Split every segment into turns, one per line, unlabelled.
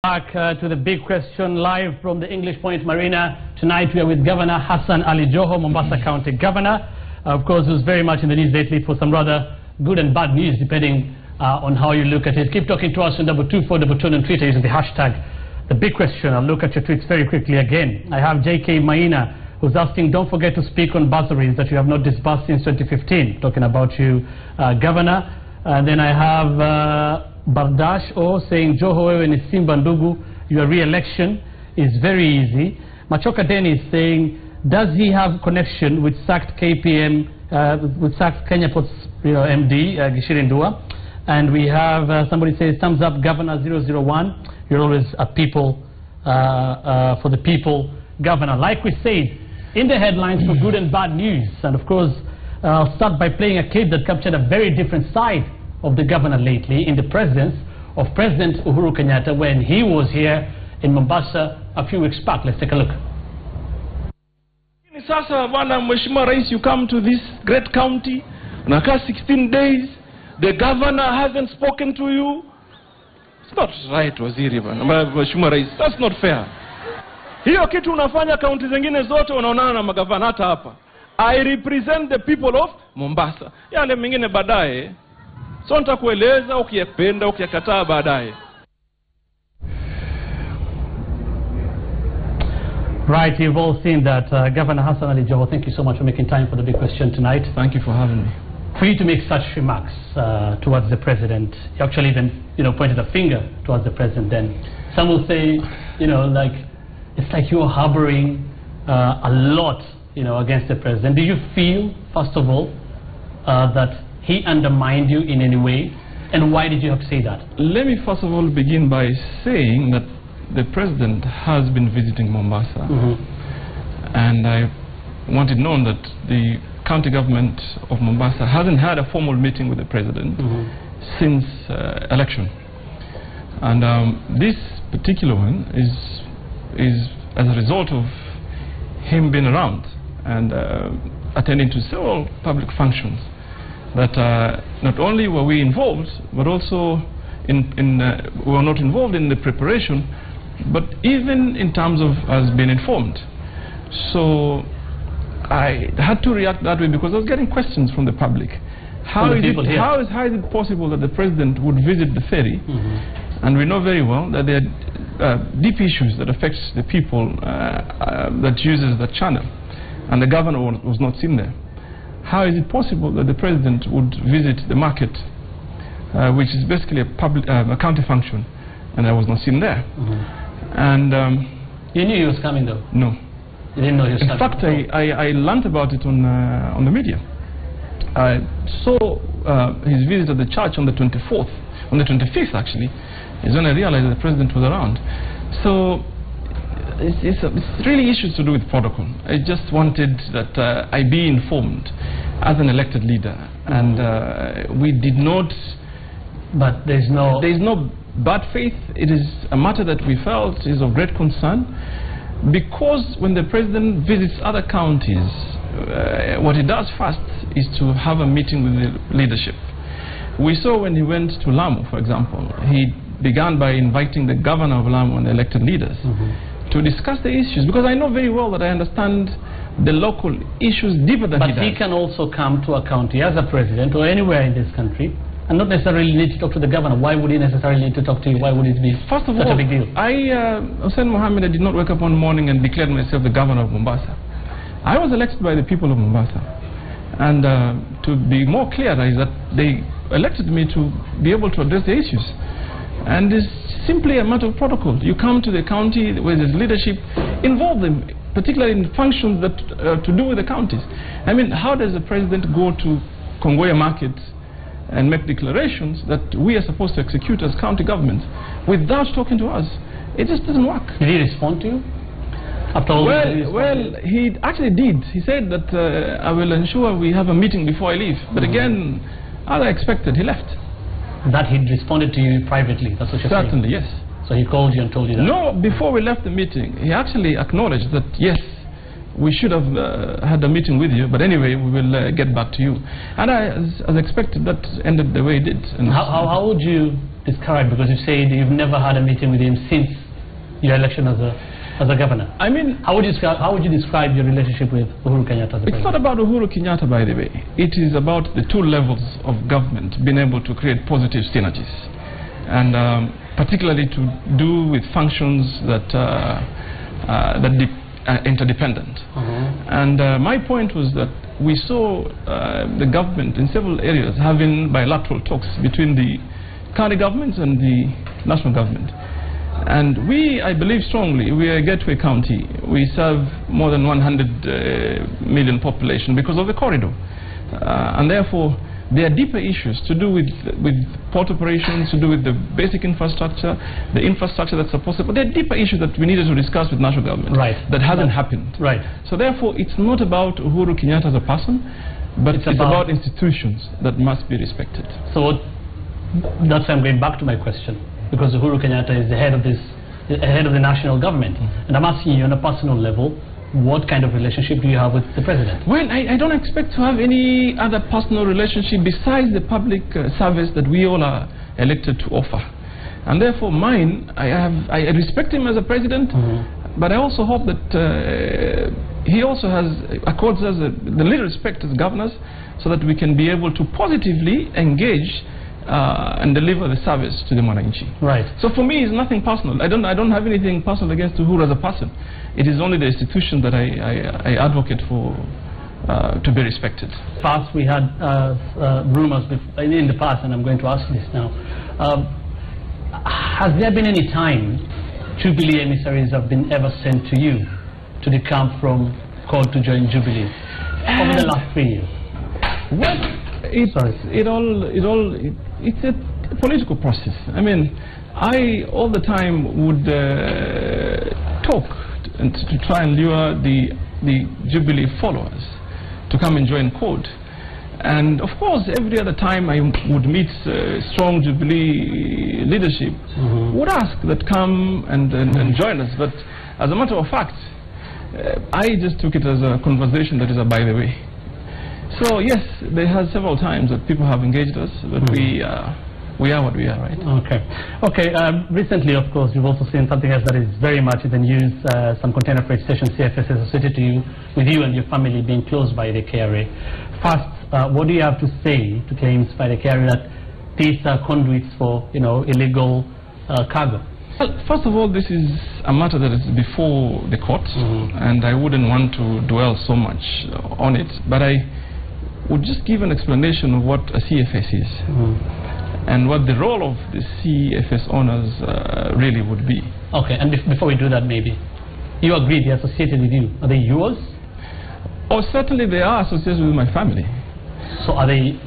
Back to the big question live from the English Point Marina. Tonight we are with Governor Hassan Ali Joho, Mombasa County Governor. Of course, who's very much in the news lately for some rather good and bad news, depending on how you look at it. Keep talking to us on 22422 on Twitter using the hashtag The Big Question. I'll look at your tweets very quickly again. I have JK Maina, who's asking, don't forget to speak on bursaries that you have not disbursed since 2015. Talking about you, Governor. And then I have Bardash saying, Joho wewe ni Simba ndugu, your re-election is very easy. Machoka Dennis saying, does he have connection with sacked KPM, with sacked Kenya Ports MD, Gishiri Ndua? And we have somebody says, thumbs up Governor 001, you're always a people, for the people governor. Like we said, in the headlines for good and bad news. And of course, I'll start by playing a clip that captured a very different side of the governor lately in the presence of President Uhuru Kenyatta when he was here in Mombasa a few weeks back. Let's take a look.
Sasa bwana Mheshimiwa Rais, you come to this great county, unakaa 16 days, the governor hasn't spoken to you. It's not right, waziri bwana, Mheshimiwa Rais, that's not fair. Hiyo kitu unafanya kaunti zingine zote unaonana na magavana hata hapa. I represent the people of Mombasa. Yale mengine baadaye. So nitakueleza ukiyapenda ukiyakataa baadaye.
Right, you've all seen that. Governor Hassan Ali Joho, thank you so much for making time for the big question tonight.
Thank you for having me.
For you to make such remarks towards the president, you actually even, pointed a finger towards the president then. Some will say, like, it's like you're harboring a lot, against the president. Do you feel, first of all, that he undermined you in any way? And why did you have to say that? Let
me first of all begin by saying that the president has been visiting Mombasa. And I want it known that the county government of Mombasa hasn't had a formal meeting with the president since election. And this particular one is as a result of him being around and attending to several public functions. That not only were we involved, but also we were not involved in the preparation, but even in terms of us being informed. So I had to react that way because I was getting questions from the public. How is it possible that the president would visit the ferry? And we know very well that there are deep issues that affect the people that uses that channel. And the governor was not seen there. How is it possible that the president would visit the market, which is basically a county function, and I was not seen there? And
you knew he was coming, though?
No.
You didn't know he was coming?
In fact, I learned about it on the media. I saw his visit at the church on the 24th, on the 25th actually, is when I realized that the president was around. So it's really issues to do with protocol. I just wanted that I be informed as an elected leader, and we did not.
But there is no
bad faith. It is a matter that we felt is of great concern, because when the president visits other counties, what he does first is to have a meeting with the leadership. We saw when he went to Lamu, for example, he began by inviting the governor of Lamu and the elected leaders to discuss the issues, because I know very well that I understand the local issues deeper than he does.
But he can also come to a county as a president or anywhere in this country and not necessarily need to talk to the governor. Why would he necessarily need to talk to you? Why would it be such a big deal?
Hussein Mohammed, I did not wake up one morning and declare myself the governor of Mombasa. I was elected by the people of Mombasa. And to be more clear is that they elected me to be able to address the issues. And it's simply a matter of protocol. You come to the county where there's leadership, involve them, particularly in functions that to do with the counties. I mean, how does the president go to Kongoya Market and make declarations that we are supposed to execute as county government without talking to us? It just doesn't work.
Did he respond to you?
Well, he actually did. He said that I will ensure we have a meeting before I leave. But again, as I expected, he left.
That he'd responded to you privately, that's what you're saying?
Certainly, yes.
So he called you and told you that?
No, before we left the meeting, he actually acknowledged that, yes, we should have had a meeting with you, but anyway, we will get back to you. And as expected, that ended the way it did. And
how would you describe? Because you said you've never had a meeting with him since your election as a governor. I mean, how would you describe your relationship with Uhuru Kenyatta as a president?
It's not about Uhuru Kenyatta, by the way. It is about the two levels of government being able to create positive synergies, and particularly to do with functions that interdependent. And my point was that we saw the government in several areas having bilateral talks between the county governments and the national government. And I believe strongly, we are a gateway county. We serve more than 100 million population because of the corridor. And therefore, there are deeper issues to do with port operations, to do with the basic infrastructure, the infrastructure that's supposed to... But there are deeper issues that we needed to discuss with national government.
Right.
That hasn't happened.
Right.
So therefore, it's not about Uhuru Kenyatta as a person, but it's about institutions that must be respected.
So that's why I'm going back to my question, because Uhuru Kenyatta is the head of the national government. And I'm asking you on a personal level, what kind of relationship do you have with the president? Well,
I don't expect to have any other personal relationship besides the public service that we all are elected to offer. And therefore mine, I respect him as a president, but I also hope that he also accords us the little respect as governors, so that we can be able to positively engage and deliver the service to the Mwananchi.
Right.
So for me, it's nothing personal. I don't have anything personal against Uhuru as a person. It is only the institution that I advocate for to be respected.
Past, we had rumors in the past, and I'm going to ask this now. Has there been any time Jubilee emissaries have been ever sent to you to the camp from called to join Jubilee over the last 3 years?
Well, it's a political process. I mean, I all the time would talk and to try and lure the Jubilee followers to come and join CORD. And of course, every other time I would meet strong Jubilee leadership, would ask that come and join us. But as a matter of fact, I just took it as a conversation that is a by the way. So yes, there has several times that people have engaged us, but we are what we are, right?
Okay. Recently, of course, you've also seen something else that is very much in the news. Some container freight station CFS associated with you and your family being closed by the KRA. First, what do you have to say to claims by the KRA that these are conduits for, illegal cargo?
Well, first of all, this is a matter that is before the court, and I wouldn't want to dwell so much on it, but I would just give an explanation of what a CFS is and what the role of the CFS owners really would be.
Okay, and before we do that, maybe you agree they're associated with you. Are they yours?
Oh, certainly they are associated with my family.
So are they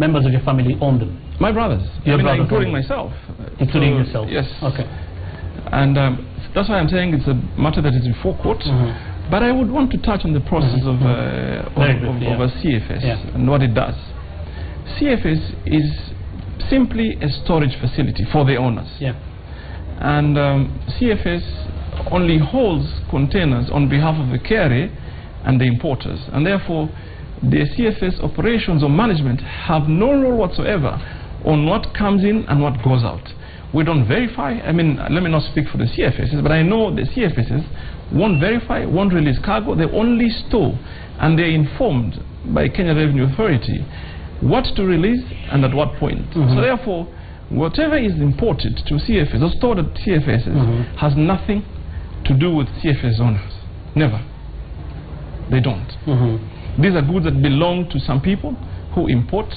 members of your family own them?
My brothers. Including myself.
Including yourself?
Yes.
Okay.
And that's why I'm saying it's a matter that is before court. But I would want to touch on the process of a CFS and what it does. CFS is simply a storage facility for the owners. And CFS only holds containers on behalf of the carrier and the importers. And therefore, the CFS operations or management have no role whatsoever on what comes in and what goes out. We don't verify. I mean, let me not speak for the CFSs, but I know the CFSs won't verify, won't release cargo. They only store, and they're informed by Kenya Revenue Authority what to release and at what point. So therefore, whatever is imported to CFS or stored at CFSs has nothing to do with CFS owners. Never. They don't. These are goods that belong to some people who import,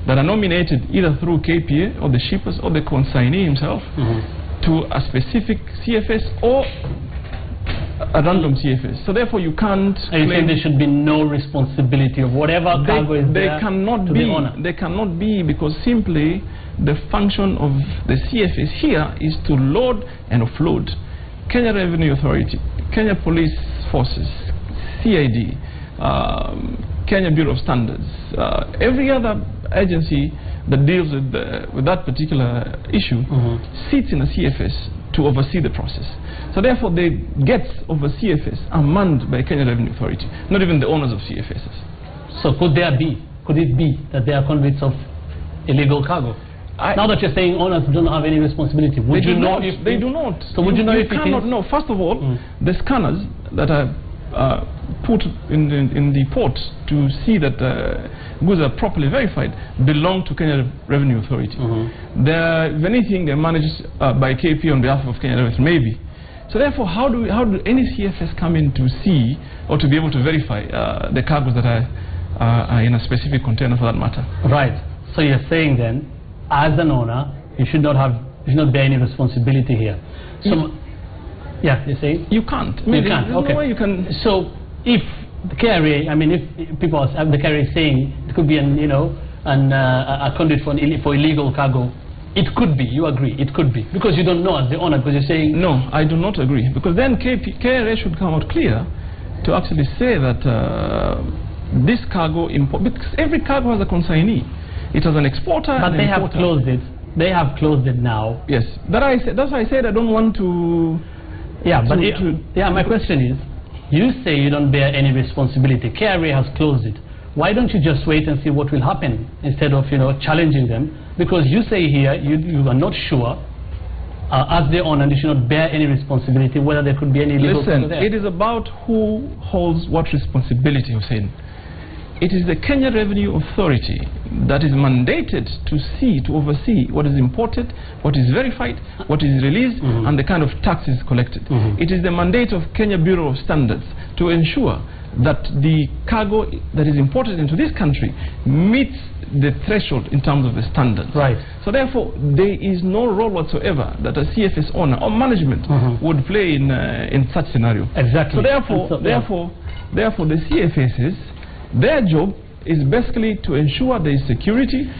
that are nominated either through KPA or the shippers or the consignee himself to a specific CFS or a random CFS. So therefore you can't claim...
saying there should be no responsibility of whatever cargo is there to the owner?
They cannot be, because simply the function of the CFS here is to load and offload. Kenya Revenue Authority, Kenya Police Forces, CID, Kenya Bureau of Standards, every other agency that deals with that particular issue sits in a CFS to oversee the process. So therefore the gates of a CFS are manned by Kenya Revenue Authority, not even the owners of CFSs.
So could it be that they are convicts of illegal cargo? Now that you're saying owners don't have any responsibility, would you know if
they do not?
So would you know if
you cannot know? First of all, the scanners that are put in the port to see that goods are properly verified belong to Kenya Revenue Authority. If anything, they're managed by KP on behalf of Kenya Revenue, maybe. So therefore, how do any CFS come in to see or to be able to verify the cargoes that are in a specific container, for that matter?
Right. So you're saying then, as an owner, you should not bear any responsibility here. So, yeah, you're saying?
You can't.
You can't.
There's no way you can.
So if the carrier, I mean, if people are, the carrier is saying it could be a conduit for illegal cargo, it could be. You agree? It could be, because you don't know as the owner, because you're saying.
No, I do not agree, because then KRA should come out clear to actually say that this cargo because every cargo has a consignee. It has an exporter.
But they have closed it. They have closed it now.
Yes, that's why I said I don't want to.
Yeah, my question is, you say you don't bear any responsibility. KRA has closed it. Why don't you just wait and see what will happen instead of challenging them? Because you say here you are not sure, as the owner, you should not bear any responsibility whether there could be any legal.
Listen, it is about who holds what responsibility, Hussein. It is the Kenya Revenue Authority that is mandated to oversee what is imported, what is verified, what is released, and the kind of taxes collected. It is the mandate of Kenya Bureau of Standards to ensure that the cargo that is imported into this country meets the threshold in terms of the standards.
Right.
So therefore, there is no role whatsoever that a CFS owner or management would play in such scenario.
Exactly.
So therefore, the CFSs, their job is basically to ensure there is security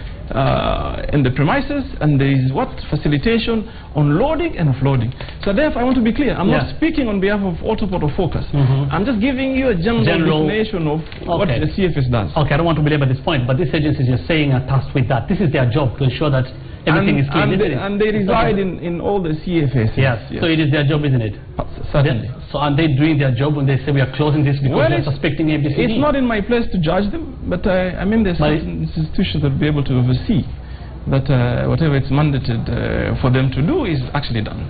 in the premises, and there is facilitation on loading and offloading. So therefore, I want to be clear. I'm not speaking on behalf of Autoport or Focus. I'm just giving you a general definition of what the CFS does.
Okay, I don't want to belabor this point, but these agencies you're saying are tasked with that. This is their job, to ensure that everything is clean.
And they reside in all the CFSs.
Yes. So it is their job, isn't it?
Certainly.
So are they doing their job when they say we are closing this because they're suspecting ABCD?
It's not in my place to judge them, but I mean there's certain institutions that will be able to oversee that whatever it's mandated for them to do is actually done.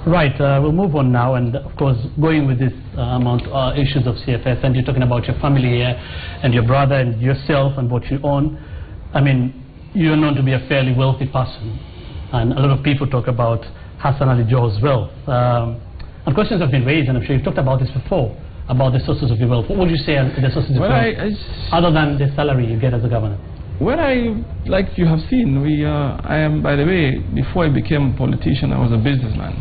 Right. We'll move on now, and of course going with this issues of CFS, and you're talking about your family here and your brother and yourself and what you own. I mean, you're known to be a fairly wealthy person, and a lot of people talk about Hassan Ali Joho's wealth. And questions have been raised, and I'm sure you've talked about this before, about the sources of your wealth. What would you say are the sources of wealth, other than the salary you get as a governor?
Well, like you have seen, I am, by the way, before I became a politician, I was a businessman.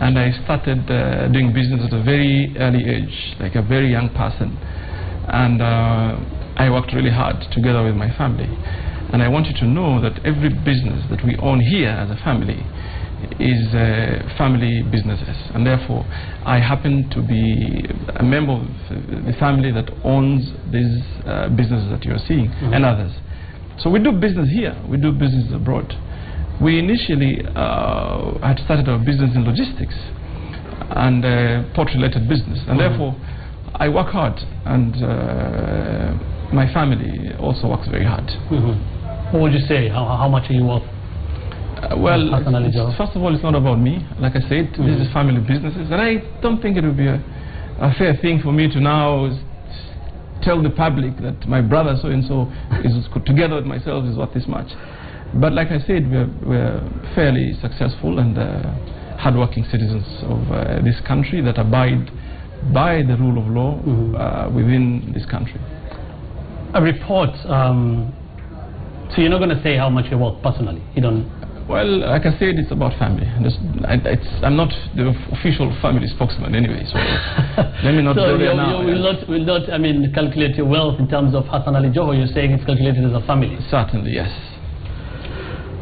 And I started doing business at a very early age, like a very young person. And I worked really hard together with my family. And I want you to know that every business that we own here as a family is family businesses, and therefore I happen to be a member of the family that owns these businesses that you're seeing, and others. So we do business here, we do business abroad. We initially had started our business in logistics and port-related business, and therefore I work hard, and my family also works very hard.
What would you say? How much are you worth?
Well, first of all, it's not about me. Like I said, this is family businesses, and I don't think it would be a fair thing for me to now tell the public that my brother so-and-so is together with myself is worth this much. But like I said, we're fairly successful and hardworking citizens of this country that abide by the rule of law within this country.
A report, so you're not going to say how much you're worth personally? You don't?
Well, like I said, it's about family. I'm not the official family spokesman anyway, so let me not go there now.
So you will not, I mean, calculate your wealth in terms of Hassan Ali Joho. You're saying it's calculated as a family?
Certainly, yes.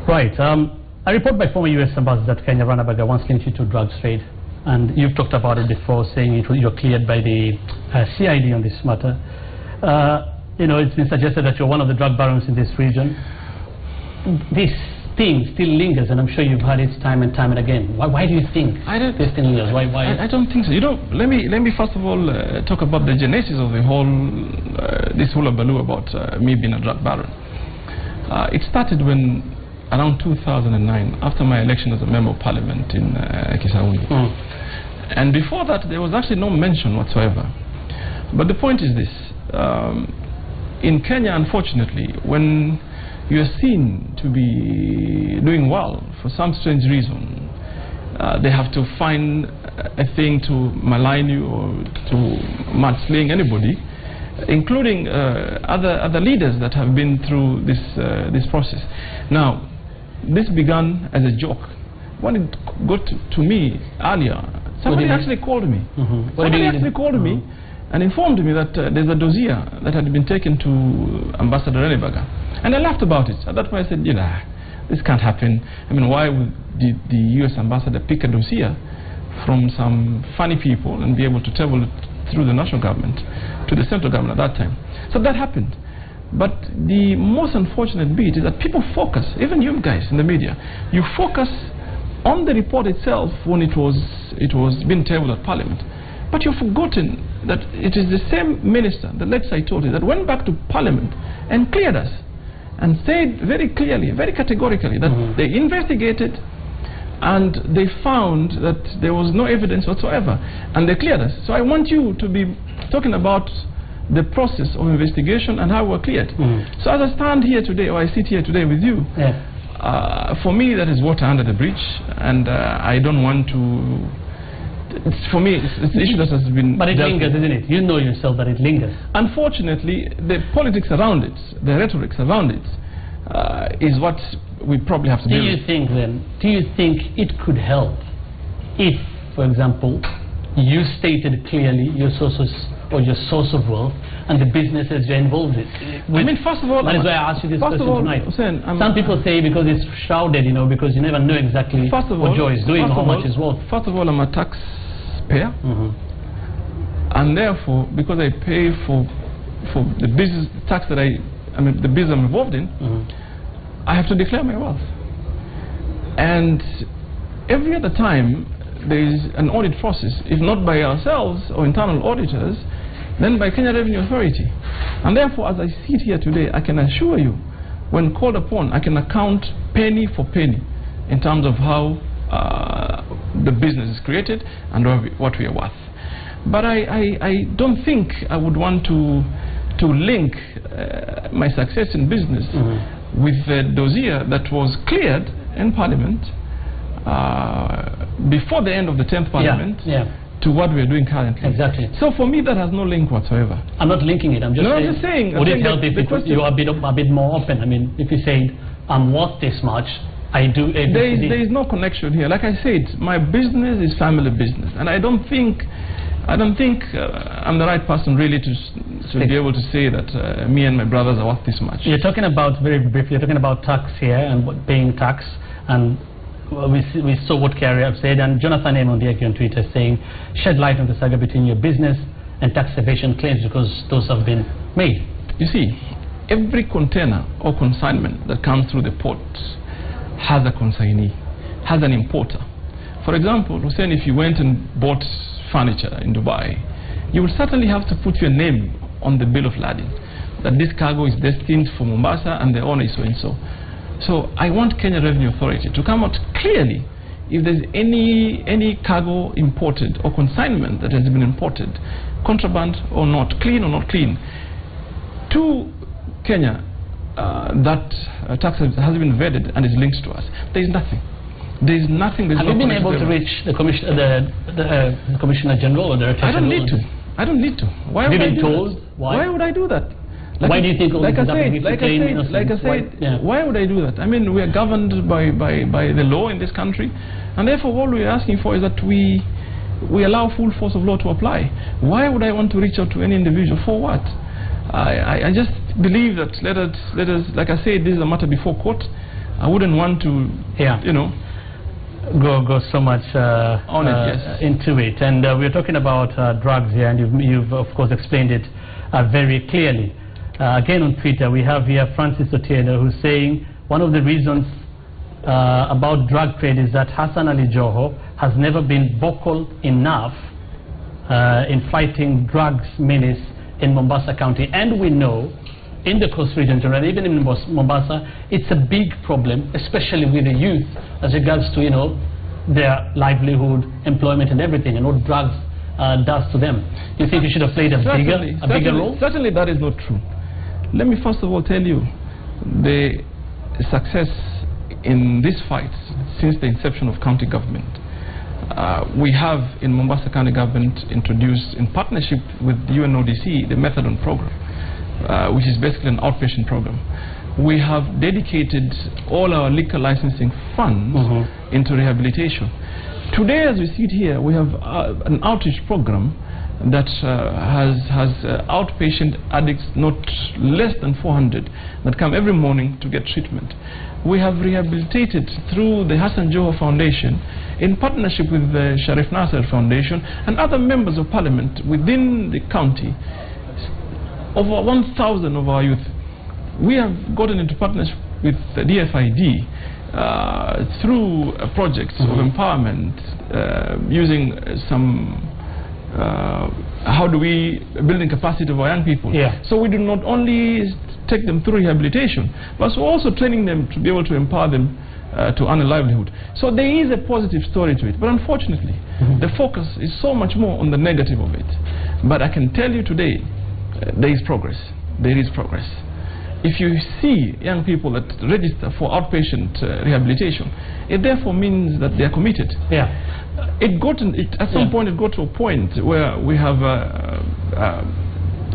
Right. A report by former U.S. Ambassador to Kenya, Ranabaga, once linked you to drugs trade, and you've talked about it before, saying you're cleared by the CID on this matter. It's been suggested that you're one of the drug barons in this region. This thing still lingers, and I'm sure you've heard it time and time and again. Why do you think this still lingers? Why?
I don't think so. Let me first of all talk about the genesis of the whole this hullabaloo about me being a drug baron. It started when around 2009, after my election as a member of parliament in Kisauni. And before that, there was actually no mention whatsoever. But the point is this. In Kenya, unfortunately, when you are seen to be doing well for some strange reason, they have to find a thing to malign you or to mudsling anybody, including other leaders that have been through this process. Now, this began as a joke. When it got to me earlier, somebody actually called me. Somebody actually called me and informed me that there's a dossier that had been taken to Ambassador Renebaga. And I laughed about it. At that point I said, you know, this can't happen. I mean, why would the US ambassador pick a dossier from some funny people and be able to table it through the national government to the central government at that time? So that happened. But the most unfortunate bit is that people focus, even you guys in the media, you focus on the report itself when it was being tabled at Parliament. But you've forgotten that it is the same minister, the late Saitoti, that went back to Parliament and cleared us and said very clearly, very categorically, that they investigated and they found that there was no evidence whatsoever, and they cleared us. So I want you to be talking about the process of investigation and how we're cleared. So as I stand here today, or I sit here today with you, for me that is water under the bridge, and I don't want to... for me, it's the issue that has been...
But it lingers, isn't it? You know yourself that it lingers.
Unfortunately, the politics around it, the rhetoric around it, is what we probably have to deal with.
Do you think it could help if, for example, you stated clearly your sources or your source of wealth and the businesses you're involved with?
I mean, first of all...
That is why I asked you this question tonight.
Hussein,
some people say because it's shrouded, you know, because you never know exactly what Joho is doing, how much is worth.
First of all, I'm a taxpayer, and therefore, because I pay for the business tax that the business I'm involved in, I have to declare my wealth. And every other time there is an audit process, if not by ourselves or internal auditors, then by Kenya Revenue Authority. And therefore, as I sit here today, I can assure you, when called upon, I can account penny for penny in terms of how the business is created and what we are worth. But I don't think I would want to link my success in business with the dossier that was cleared in Parliament before the end of the 10th Parliament to what we are doing currently.
Exactly.
So for me, that has no link whatsoever.
I'm not linking it. I'm just saying. Would it help if you are a bit more open? I mean, if you said, I'm worth this much, I do...
There is no connection here. Like I said, my business is family business, and I don't think I'm the right person really to be able to say that me and my brothers are worth this much.
You're talking about, very briefly, you're talking about tax here and paying tax, and we saw what Kerry have said, and Jonathan M. on Twitter saying, shed light on the saga between your business and tax evasion claims, because those have been made.
You see, every container or consignment that comes through the port has a consignee, has an importer. For example, Hussein, if you went and bought furniture in Dubai, you would certainly have to put your name on the bill of lading, that this cargo is destined for Mombasa and the owner is so and so. So I want Kenya Revenue Authority to come out clearly if there's any cargo imported or consignment that has been imported, contraband or not, clean or not clean, to Kenya, that tax has been vetted and is linked to us. There is nothing. There is nothing. Have you
been able to reach the Commissioner General or the Director General?
I don't need to. Why would I do that? Why would I do that?
Why do you think all
like I said, why would I do that? I mean, we are governed by the law in this country, and therefore all we are asking for is that we allow full force of law to apply. Why would I want to reach out to any individual? For what? I just believe that let us, like I said, this is a matter before court. I wouldn't want to, you know,
go so much
on it,
into it. And we're talking about drugs here, and you've of course explained it very clearly. Again on Twitter, we have here Francis Otieno, who's saying one of the reasons about drug trade is that Hassan Ali Joho has never been vocal enough in fighting drugs menace in Mombasa County. And we know in the coast region generally, even in Mombasa, it's a big problem, especially with the youth as regards to, you know, their livelihood, employment and everything, and what drugs does to them. You think you should have played a bigger role?
Certainly that is not true. Let me first of all tell you the success in this fight since the inception of county government. We have in Mombasa County Government introduced in partnership with the UNODC the methadone program, which is basically an outpatient program. We have dedicated all our liquor licensing funds into rehabilitation. Today, as we sit here, we have an outreach program that has outpatient addicts, not less than 400, that come every morning to get treatment. We have rehabilitated through the Hassan Joho Foundation in partnership with the Sharif Nasser Foundation and other members of parliament within the county. Over 1,000 of our youth. We have gotten into partnership with the DFID through projects of empowerment using some how do we building capacity of our young people. So we do not only take them through rehabilitation, but we're also training them to be able to empower them to earn a livelihood. So there is a positive story to it, but unfortunately the focus is so much more on the negative of it. But I can tell you today, there is progress. There is progress. If you see young people that register for outpatient rehabilitation, it therefore means that they are committed. At some point it got to a point where we have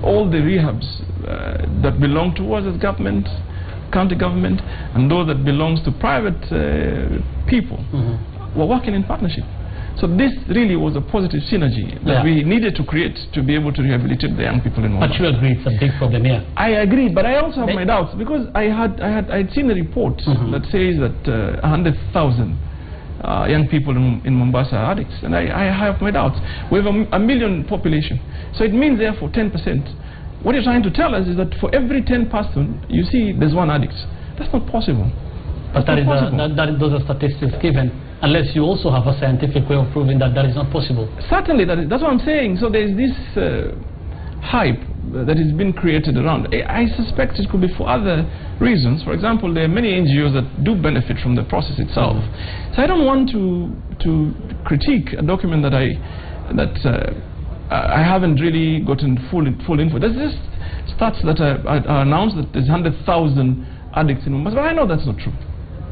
all the rehabs that belong to us as government, county government, and those that belongs to private people were working in partnership. So this really was a positive synergy that we needed to create to be able to rehabilitate the young people in Mombasa.
But you agree it's a big problem here?
I agree, but I also have my doubts because I'd seen a report that says that 100,000 young people in Mombasa are addicts, and I have my doubts. We have a million population, so it means therefore 10%. What you're trying to tell us is that for every 10 person, you see there's one addict. That's not possible.
But those are statistics given, unless you also have a scientific way of proving that is not possible.
Certainly, that's what I'm saying. So there's this hype that has been created around. I suspect it could be for other reasons. For example, there are many NGOs that do benefit from the process itself. So I don't want to critique a document that I haven't really gotten full info. There's just stats that are announced that there's 100,000 addicts in Mombasa, but I know that's not true.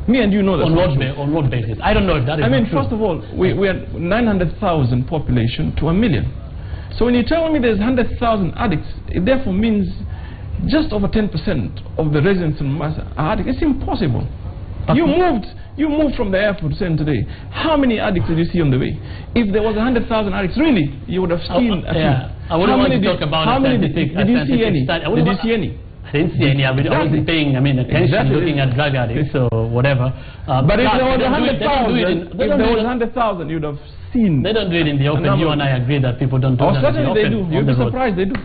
Me and you know that.
On what basis? I don't know if that is
I mean,
true.
first of all, we are 900,000 population to 1 million. So when you tell me there's 100,000 addicts, it therefore means just over 10% of the residents in Mombasa are addicts. It's impossible. You moved from the airport to Sen today. How many addicts did you see on the way? If there was 100,000 addicts, really, you would have seen a few.
I wouldn't want to talk about
how many did you see any? Did you see any?
I didn't see any. I wasn't paying attention, looking at drug addicts or whatever.
But if there was 100,000, you'd have seen.
They don't do it in the open. You and I agree that people don't do it in the open.
Certainly they do. You'd be surprised they do.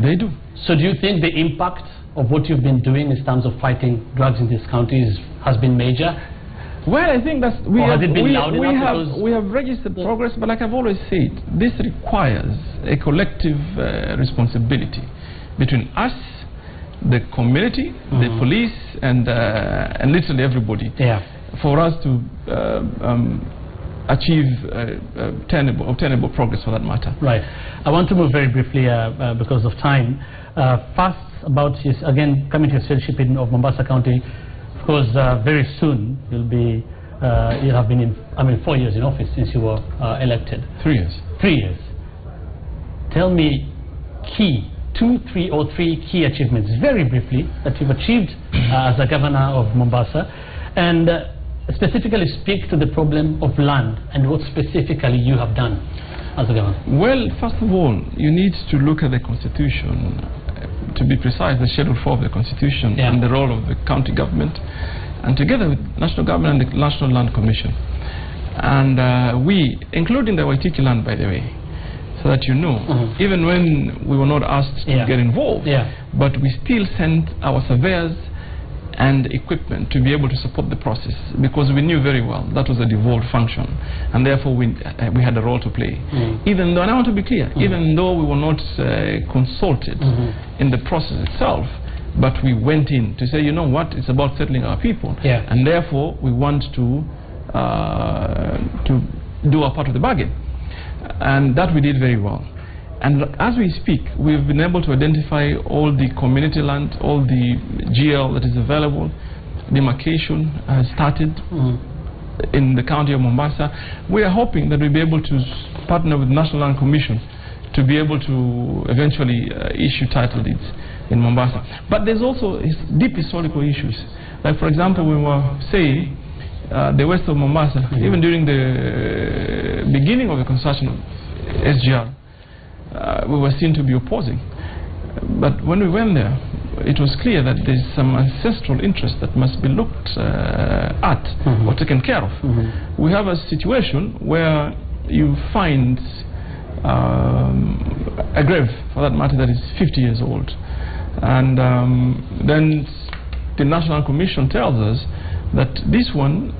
They do.
So do you think the impact of what you've been doing in terms of fighting drugs in this country has been major?
Well, I think that's we have registered progress, but like I've always said, this requires a collective responsibility between us, the community, the police, and literally everybody, for us to achieve obtainable progress for that matter.
Right. I want to move very briefly because of time. First, about again coming to your stewardship of Mombasa County. Of course, very soon you'll have been in 4 years in office since you were elected.
3 years.
3 years. Tell me three key achievements, very briefly, that you've achieved as a governor of Mombasa, and specifically speak to the problem of land and what specifically you have done as a governor.
Well, first of all, you need to look at the Constitution. To be precise, the Schedule 4 of the Constitution and the role of the county government, and together with national government and the National Land Commission. And we, including the Waitiki land, by the way, so that you know, even when we were not asked to get involved, but we still sent our surveyors and equipment to be able to support the process, because we knew very well that was a devolved function, and therefore we had a role to play. Even though, and I want to be clear, even though we were not consulted in the process itself, but we went in to say, you know what, it's about settling our people, and therefore we want to do our part of the bargain, and that we did very well. And as we speak, we've been able to identify all the community land, all the GL that is available. Demarcation has started in the county of Mombasa. We are hoping that we'll be able to partner with National Land Commission to be able to eventually issue title deeds in Mombasa. But there's also deep historical issues. Like, for example, we were saying the west of Mombasa, even during the beginning of the construction of SGR, we were seen to be opposing. But when we went there, it was clear that there's some ancestral interest that must be looked at or taken care of. We have a situation where you find a grave, for that matter, that is 50 years old. And then the National Commission tells us that this one,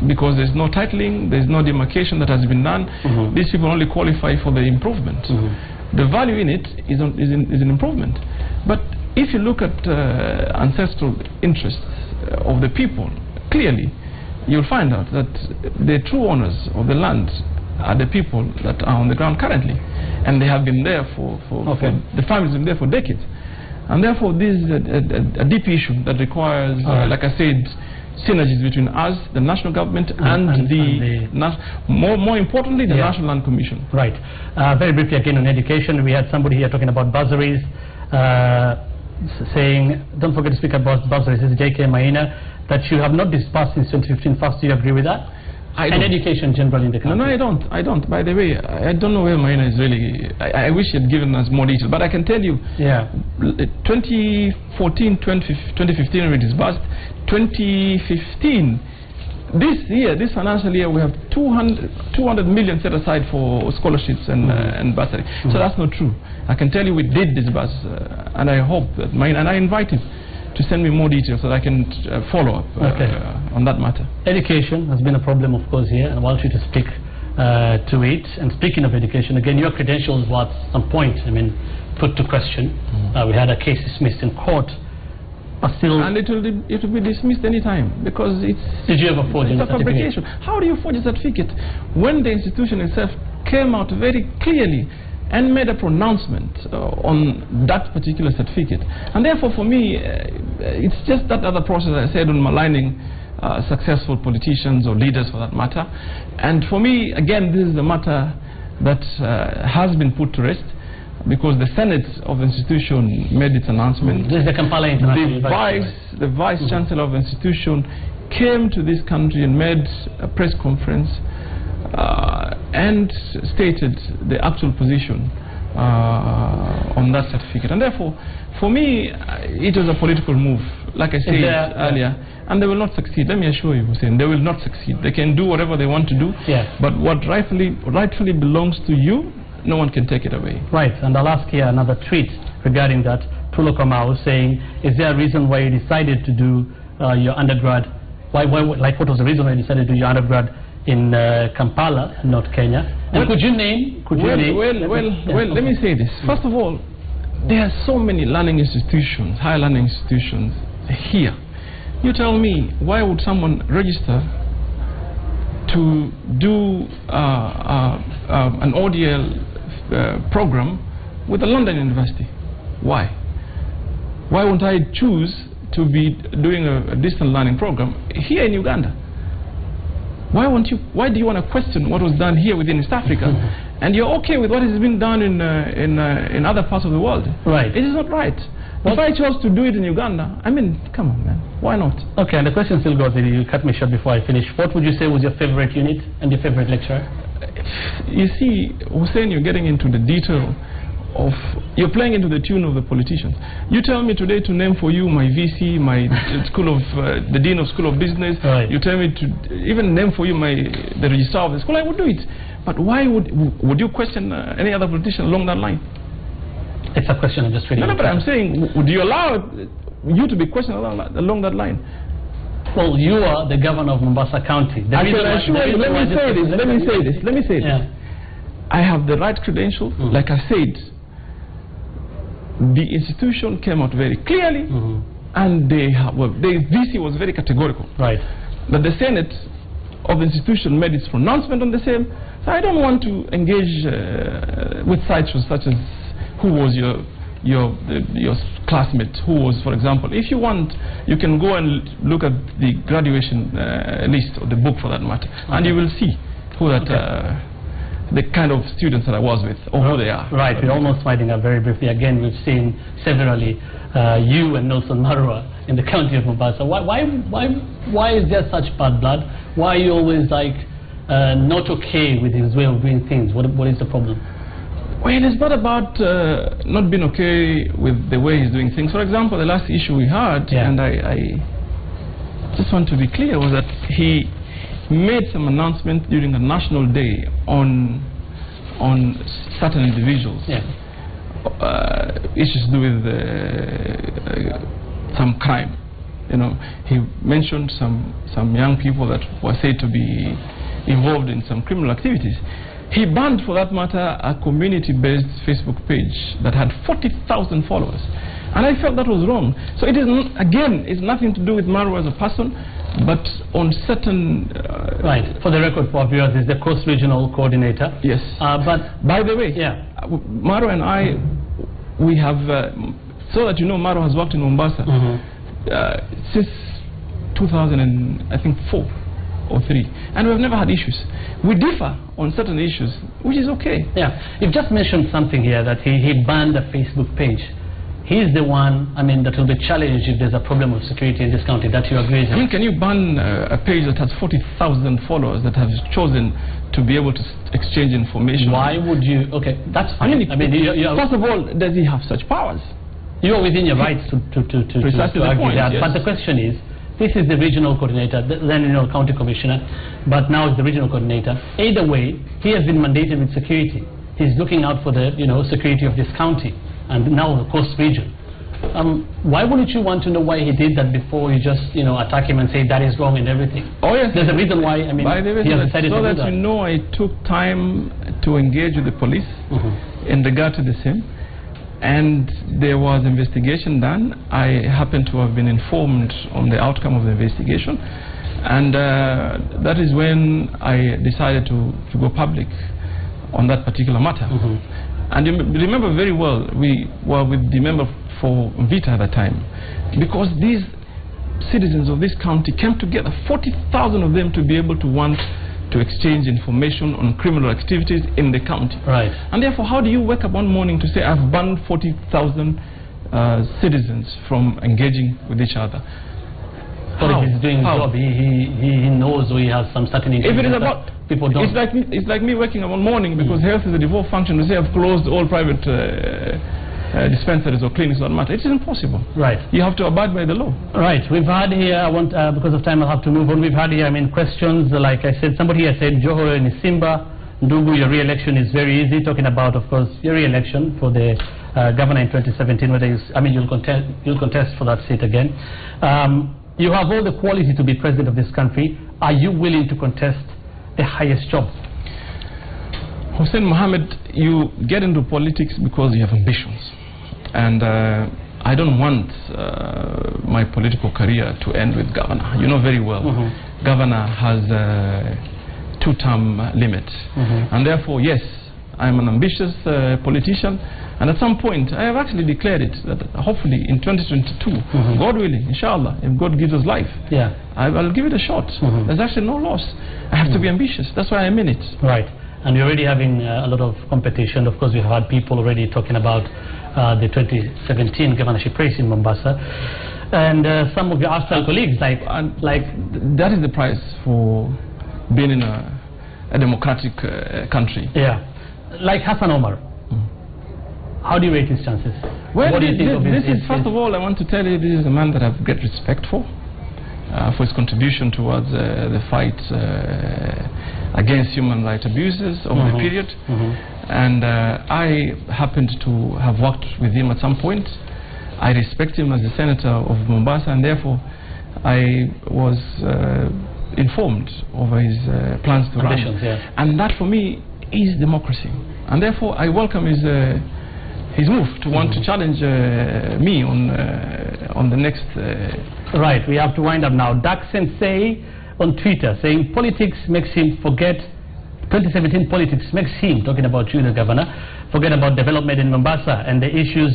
because there's no titling, there's no demarcation that has been done, these people only qualify for the improvement. The value in it is an improvement. But if you look at ancestral interests of the people, clearly you'll find out that the true owners of the land are the people that are on the ground currently, and they have been there for the families have been there for decades. And therefore this is a deep issue that requires, like I said, synergies between us, the national government, and more importantly, the National Land Commission.
Right. Very briefly again on education, we had somebody here talking about bursaries, saying, don't forget to speak about bursaries. This is J.K. Maina, that you have not disbursed since 2015. First, do you agree with that? And education generally in the country?
No, I don't. By the way, I don't know where Maina is really. I wish he had given us more detail, but I can tell you, 2014, 2015 we disbursed. 2015, this year, this financial year, we have 200 million set aside for scholarships and bursary. So that's not true. I can tell you we did disburse, and I hope that and I invite him to send me more details so that I can follow up on that matter. Education
has been a problem, of course, here, and I want you to speak to it. And speaking of education, again, your credentials were at some point, put to question. We had a case dismissed in court. And it will be dismissed any time, because it's a fabrication. How do you forge a certificate when the institution itself came out very clearly and made a pronouncement on that particular certificate? And therefore, for me, it's just that other process I said on maligning successful politicians or leaders, for that matter. And for me, again, this is a matter that has been put to rest, because the Senate of the institution made its announcement. This is the Kampala International
The Vice Chancellor of the institution came to this country and made a press conference and stated the actual position on that certificate. And therefore, for me, it was a political move, like I said earlier, and they will not succeed. Let me assure you, Hussein, they will not succeed. They can do whatever they want to do, but what rightfully belongs to you, no one can take it away. Right, and I'll ask here another tweet regarding that. Tulo Kamau saying, is there a reason why you decided to do your undergrad? What was the reason why you decided to do your undergrad in Kampala, not Kenya? And could you name? Let me say this. First of all, there are so many learning institutions, higher learning institutions here. You tell me, why would someone register to do an ODL program with a London university? Why? Why won't I choose to be doing a distant learning program here in Uganda? Why do you want to question what was done here within East Africa, and you're okay with what has been done in other parts of the world? Right. It is not right. If I chose to do it in Uganda, come on, man. Why not? Okay, and the question still goes, you cut me short before I finish. What would you say was your favorite unit and your favorite lecturer? You see, Hussein, you're getting into the detail of, you're playing into the tune of the politicians. You tell me today to name for you my VC, my the Dean of School of Business. Right. You tell me to even name for you the registrar of the school. I would do it. But why would you question any other politician along that line? It's a question I'm just reading. No, but I'm saying, would you allow you to be questioned along that line? Well, you are the governor of Mombasa County. Let me say this. I have the right credentials. Like I said, the institution came out very clearly, and VC was very categorical.
Right.
But the Senate of the institution made its pronouncement on the same. So I don't want to engage with sites such as who was your classmate, who was, for example. If you want, you can go and look at the graduation list, or the book for that matter, and you will see who that, the kind of students that I was with, or who they are.
Right, we're almost winding up very briefly. Again, we've seen severally you and Nelson Marwa in the county of Mombasa. Why is there such bad blood? Why are you always like not okay with his way of doing things? What is the problem?
Well, it's not about not being okay with the way he's doing things. For example, the last issue we had, and I just want to be clear, was that he made some announcement during a national day on certain individuals. Issues to do with some crime. You know, he mentioned some young people that were said to be involved in some criminal activities. He banned, for that matter, a community-based Facebook page that had 40,000 followers. And I felt that was wrong. So it is, again, it's nothing to do with Marwa as a person, but on certain...
right. For the record, for our viewers, is the Coast Regional Coordinator.
Yes.
But
by the way, Marwa and I, we have, so that you know, Marwa has worked in Mombasa since 2004 or 3, and we've never had issues. We differ on certain issues, which is okay.
You've just mentioned something here, that he banned a Facebook page. He's the one, I mean, that will be challenged if there's a problem of security in this county. That you agree with?
I mean, can you ban a page that has 40,000 followers that have chosen to be able to exchange information?
Why would you? Okay, that's fine. I mean,
first of all, does he have such powers?
You are within your rights to argue that. But the question is, this is the regional coordinator, then county commissioner, but now it's the regional coordinator. Either way, he has been mandated with security. He's looking out for the security of this county and now the coast region. Why wouldn't you want to know why he did that before you just attack him and say that is wrong and everything?
Oh yes,
there's a reason why. I mean,
by the way,
he has decided
so
to do
that you know, I took time to engage with the police in regard to the same. And there was investigation done. I happen to have been informed on the outcome of the investigation, and that is when I decided to go public on that particular matter. And you remember very well, we were with the member for Vita at the time, because these citizens of this county came together, 40,000 of them, to be able to want to exchange information on criminal activities in the county.
Right.
And therefore, how do you wake up one morning to say, I've banned 40,000 citizens from engaging with each other?
But if he's doing his job, he knows, or he has some certain issues.
If it is about
people don't.
It's like me waking up one morning because health is a default function to say I've closed all private dispensaries or clinics. Don't matter. It is impossible.
Right. You
have to abide by the law.
Right. We've had here, because of time I'll have to move on. We've had here, questions. Like I said, somebody here said, Joho and Simba, Ndugu, your re-election is very easy. Talking about, of course, your re-election for the governor in 2017, whether you'll contest for that seat again. You have all the quality to be president of this country. Are you willing to contest the highest job?
Hussein Mohammed, you get into politics because you have ambitions. And I don't want my political career to end with governor. You know very well, governor has a 2-term limit. And therefore, yes, I'm an ambitious politician. And at some point, I have actually declared it, that hopefully in 2022, God willing, inshallah, if God gives us life, I'll give it a shot. There's actually no loss. I have to be ambitious. That's why I'm in it.
Right. And you're already having a lot of competition. Of course, we've had people already talking about the 2017 governorship race in Mombasa. And some of your Arsenal colleagues, like
that is the price for being in a democratic country.
Yeah. Like Hassan Omar. How do you rate his chances?
Well,
what do you think of his
first of all, I want to tell you, this is a man that I have great respect for his contribution towards the fight against human rights abuses over the period. And I happened to have worked with him at some point. I respect him as the senator of Mombasa, and therefore I was informed over his plans to run. And that for me is democracy. And therefore I welcome his his move to want to challenge me on the next.
Right, we have to wind up now. Dak Sensei on Twitter saying politics makes him forget. 2017 politics makes him, talking about you, the governor, forget about development in Mombasa, and the issues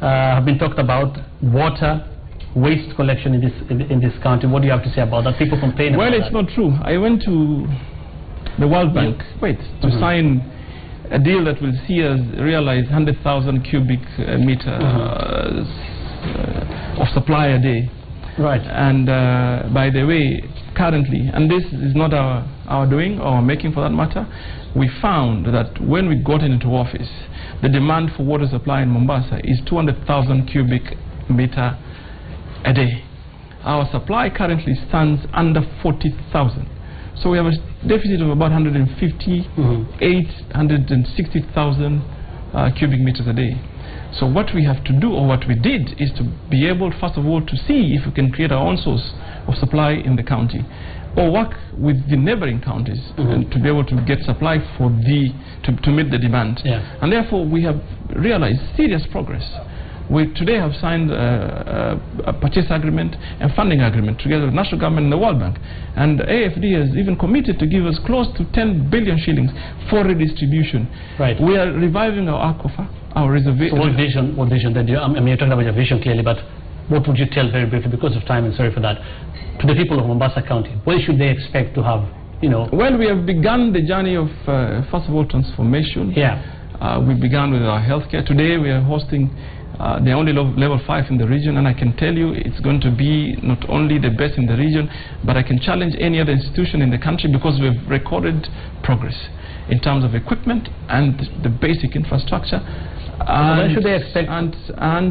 have been talked about: water, waste collection in this county. What do you have to say about that? People complain about that.
Well, it's not true. I went to the World Bank to sign a deal that will see us realize 100,000 cubic meters of supply a day.
Right.
And by the way, currently, and this is not our doing or making for that matter, we found that when we got into office, the demand for water supply in Mombasa is 200,000 cubic meter a day. Our supply currently stands under 40,000. So we have a deficit of about 860,000 cubic meters a day. So what we have to do, or what we did, is to be able, first of all, to see if we can create our own source of supply in the county, or work with the neighboring counties and to be able to get supply for to meet the demand. And therefore we have realized serious progress. We today have signed a purchase agreement and funding agreement together with national government and the World Bank. And AFD has even committed to give us close to 10 billion shillings for redistribution.
Right.
We are reviving our aquifer, our reservoir.
So what vision then do you, I mean, you're talking about your vision clearly, but what would you tell very briefly, because of time and sorry for that, to the people of Mombasa County? What should they expect to have, you know? Well,
we have begun the journey of, first of all, transformation. We began with our healthcare. Today we are hosting the only level 5 in the region, and I can tell you it's going to be not only the best in the region, but I can challenge any other institution in the country, because we've recorded progress in terms of equipment and the basic infrastructure.
When should they expect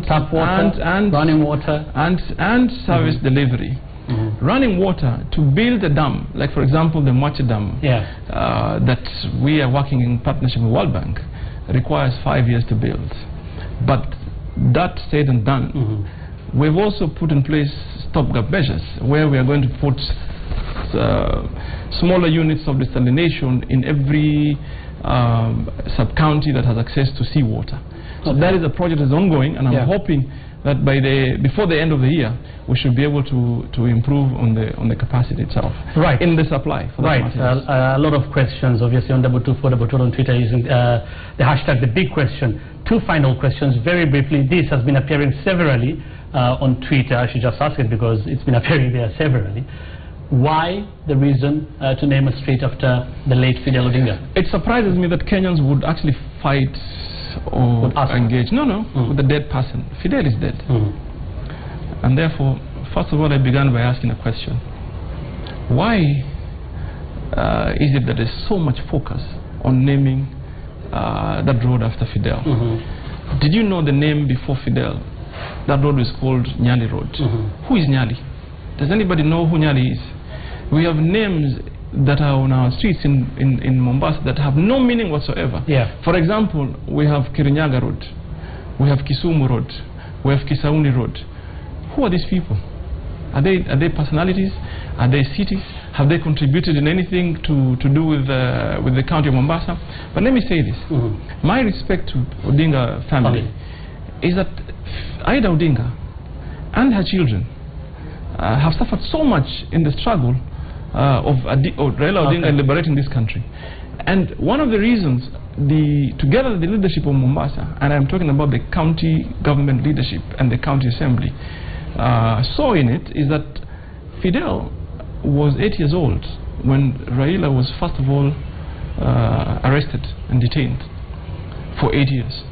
tap water, running water,
and service delivery? Running water, to build a dam, like for example the Mwache Dam, that we are working in partnership with World Bank, requires 5 years to build. But that said and done, we've also put in place stopgap measures where we are going to put smaller units of desalination in every sub-county that has access to seawater. So that is a project that is ongoing, and I'm hoping that before the end of the year, we should be able to improve on the capacity itself. Right. In the supply.
A lot of questions, obviously, on _2422 on Twitter using the hashtag, the big question. 2 final questions, very briefly. This has been appearing severally on Twitter. I should just ask it because it's been appearing there severally. Why the reason to name a street after the late Fidel Odinga?
It surprises me that Kenyans would actually fight or engage. No, with the dead person. Fidel is dead. And therefore, first of all, I began by asking a question. Why is it that there's so much focus on naming that road after Fidel? Did you know the name before Fidel? That road was called Nyali Road. Who is Nyali? Does anybody know who Nyali is? We have names that are on our streets in Mombasa that have no meaning whatsoever. For example, we have Kirinyaga Road, we have Kisumu Road, we have Kisauni Road. Who are these people? Are they personalities? Are they cities? Have they contributed in anything to do with the county of Mombasa? But let me say this. My respect to Odinga family is that Ida Odinga and her children have suffered so much in the struggle of Raila Odinga in liberating this country. And one of the reasons together the leadership of Mombasa, and I'm talking about the county government leadership and the county assembly, saw in it is that Fidel was 8 years old when Raila was first of all arrested and detained for 8 years.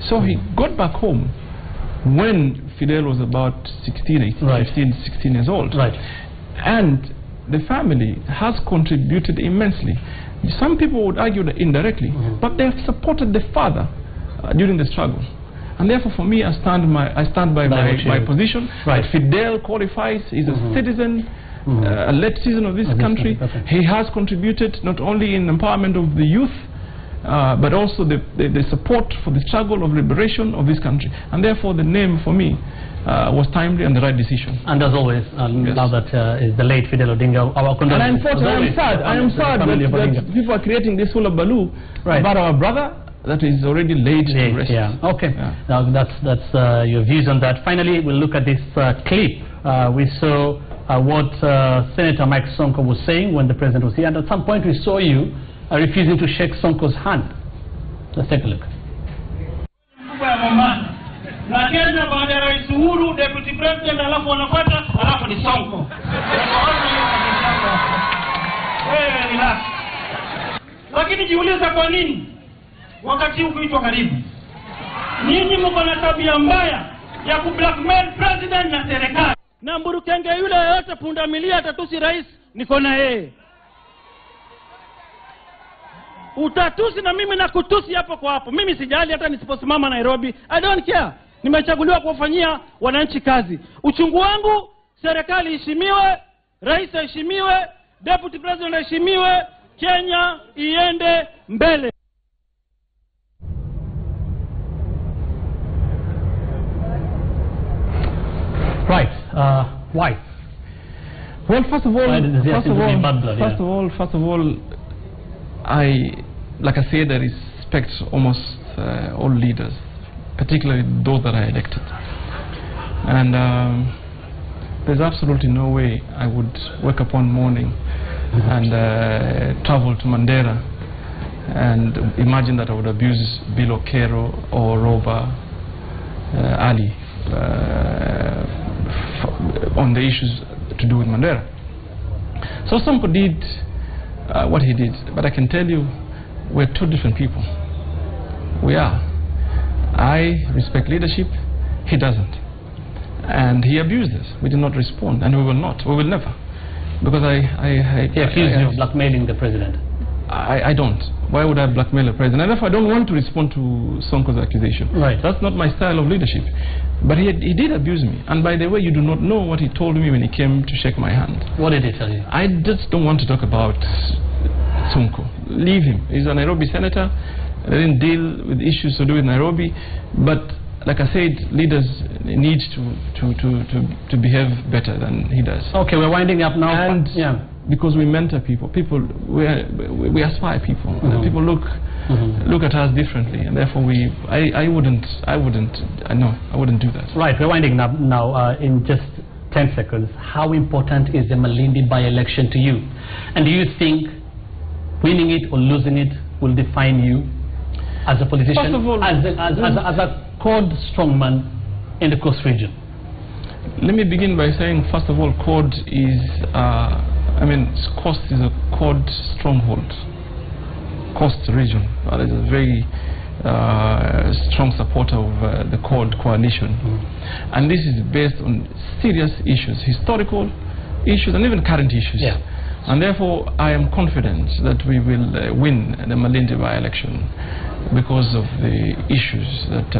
So he got back home when Fidel was about 16 years old. And the family has contributed immensely. Some people would argue that indirectly, but they have supported the father during the struggle. And therefore, for me, I stand by my position. That Fidel qualifies. He's a citizen, a late citizen of this country. He has contributed not only in empowerment of the youth, but also the support for the struggle of liberation of this country. And therefore, the name for me was timely and the right decision.
And as always, now that is the late Fidel Odinga, our condolences.
And unfortunately, I am sad that people are creating this hullabaloo about our brother that is already laid to rest.
Yeah. Okay.
Yeah.
Now that's your views on that. Finally, we'll look at this clip. We saw what Senator Mike Sonko was saying when the president was here, and at some point we saw you refusing to shake Sonko's hand. Let's take a look.
Na Kenya baada ya Rais Uhuru, Deputy President, alafu wanafuata, alafu ni Sonko. Wewe relax. Lakini jiuliza kwa nini wakati huu kuitwa karibu? Nyinyi mko na tabia mbaya ya kublackmail president na serikali. Na Mburukenge yule yote pundamilia atatusi rais, niko na yeye. Utatusi na mimi na kutusi hapo kwa hapo. Mimi sijali hata nisiposimama Nairobi. I don't care. Nimechaguliwa kuwafanyia wananchi kazi. Uchungu wangu, serikali heshimiwe, rais heshimiwe, deputy president heshimiwe, Kenya iende mbele.
Right. Why?
Well, first of all, like I said, I respect almost all leaders, particularly those that are elected. And there's absolutely no way I would wake up one morning and travel to Mandera and imagine that I would abuse Bill Okero or Roba Ali on the issues to do with Mandera. So Sonko did what he did, but I can tell you we're two different people. We are. I respect leadership, he doesn't. And he abused us. We did not respond, and we will not. We will never. Because
he accused you of blackmailing the president.
I don't. Why would I blackmail a president? And therefore I don't want to respond to Sonko's accusation.
Right.
That's not my style of leadership. But he did abuse me. And by the way, you do not know what he told me when he came to shake my hand.
What did he tell you?
I just don't want to talk about Sonko. Leave him. He's a Nairobi senator. They didn't deal with issues to do with Nairobi. But like I said, leaders need to behave better than he does.
Okay, we're winding up now.
And
yeah.
Because we mentor people, we aspire people. People look at us differently, and therefore I wouldn't do that.
Right, we're winding up now. In just 10 seconds, how important is the Malindi by-election to you? And do you think winning it or losing it will define you as a politician,
first of all,
as a CORD strongman in the Coast region?
Let me begin by saying, first of all, CORD is Coast is a CORD stronghold. Coast region is a very strong supporter of the CORD coalition. And this is based on serious issues, historical issues and even current issues.
Yeah.
And therefore I am confident that we will win the Malindi by-election because of the issues that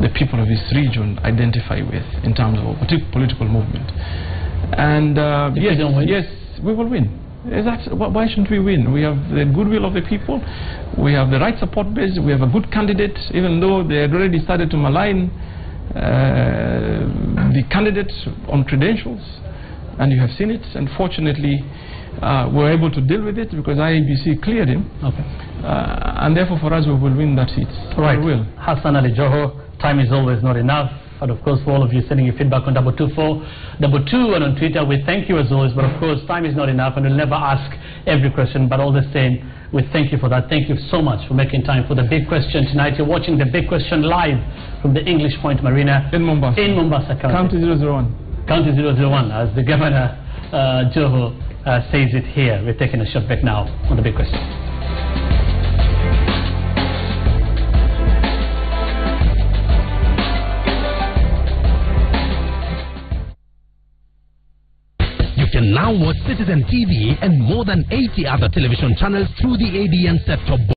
the people of this region identify with in terms of a political movement. And yes, we will win. Why shouldn't we win? We have the goodwill of the people, we have the right support base, we have a good candidate, even though they had already started to malign the candidate on credentials, and you have seen it. And fortunately, we're able to deal with it because IEBC cleared him. Okay. And therefore, for us, we will win that seat.
Right.
We will.
Hassan Ali Joho, time is always not enough. And of course, for all of you sending your feedback on 22422 and on Twitter, we thank you as always. But of course, time is not enough, and we'll never ask every question. But all the same, we thank you for that. Thank you so much for making time for the big question tonight. You're watching the big question live from the English Point Marina
in Mombasa.
In Mombasa County.
County 001.
County 001, as the Governor Joho says it here. We're taking a short break now on the big question.
You can now watch Citizen TV and more than 80 other television channels through the ABN set-top box.